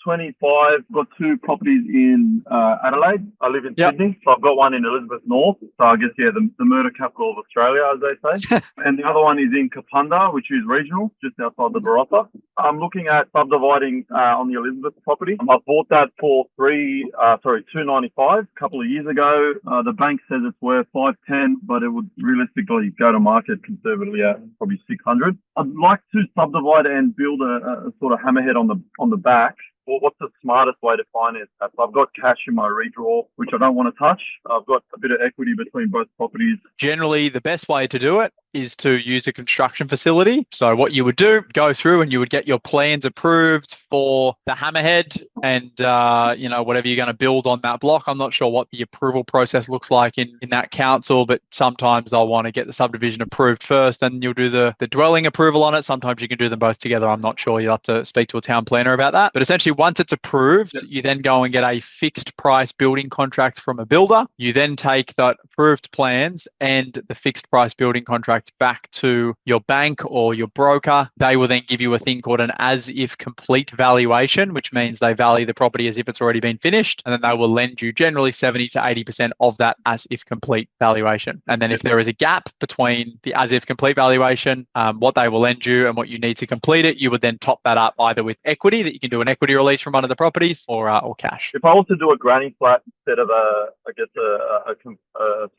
25, got 2 properties in Adelaide. I live in Sydney, so I've got one in Elizabeth North. So I guess, the murder capital of Australia, as they say. And the other one is in Kapunda, which is regional, just outside the Barossa. I'm looking at subdividing on the Elizabeth property. I bought that for $295 a couple of years ago. The bank says it's worth $510, but it would realistically go to market conservatively at probably $600. I'd like to subdivide and build a sort of hammerhead on the back. Well, what's the smartest way to finance that? So I've got cash in my redraw, which I don't want to touch. I've got a bit of equity between both properties. Generally, the best way to do it is to use a construction facility. So what you would do, go through and you would get your plans approved for the hammerhead and, whatever you're going to build on that block. I'm not sure what the approval process looks like in that council, but sometimes they'll want to get the subdivision approved first, and you'll do the dwelling approval on it. Sometimes you can do them both together. I'm not sure. You'll have to speak to a town planner about that. But essentially, once it's approved, you then go and get a fixed price building contract from a builder. You then take that approved plans and the fixed price building contract back to your bank or your broker. They will then give you a thing called an as-if complete valuation, which means they value the property as if it's already been finished, and then they will lend you generally 70 to 80% of that as-if complete valuation. And then if there is a gap between the as-if complete valuation, what they will lend you and what you need to complete it, you would then top that up either with equity, that you can do an equity release from one of the properties, or cash. If I was to do a granny flat instead of a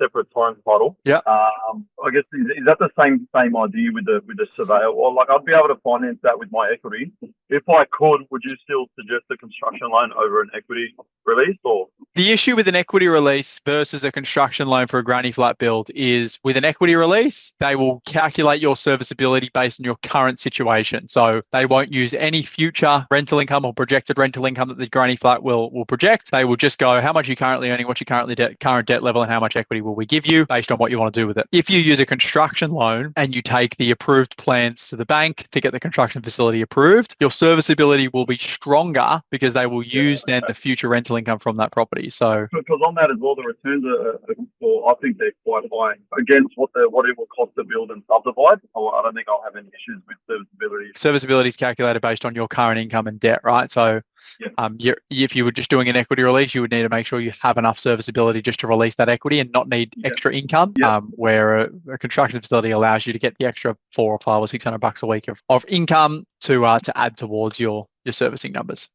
separate torrent title, I guess is that the same idea with the surveyor? Or like I'd be able to finance that with my equity. If I could, would you still suggest a construction loan over an equity release? Or the issue with an equity release versus a construction loan for a granny flat build is with an equity release, they will calculate your serviceability based on your current situation. So they won't use any future rental income or projected rental income that the granny flat will project. They will just go, how much are you currently earning, what's your current debt level, and how much equity will we give you based on what you want to do with it. If you use a construction loan and you take the approved plans to the bank to get the construction facility approved, your serviceability will be stronger because they will use then the future rental income from that property. So because on that as well, the returns I think they're quite high against what it will cost to build and subdivide. I don't think I'll have any issues with serviceability. Serviceability is calculated based on your current income and debt, right? So if you were just doing an equity release, you would need to make sure you have enough serviceability just to release that equity and not need extra income, where a construction facility allows you to get the extra $400 or $500 or $600 a week of income to add towards your servicing numbers.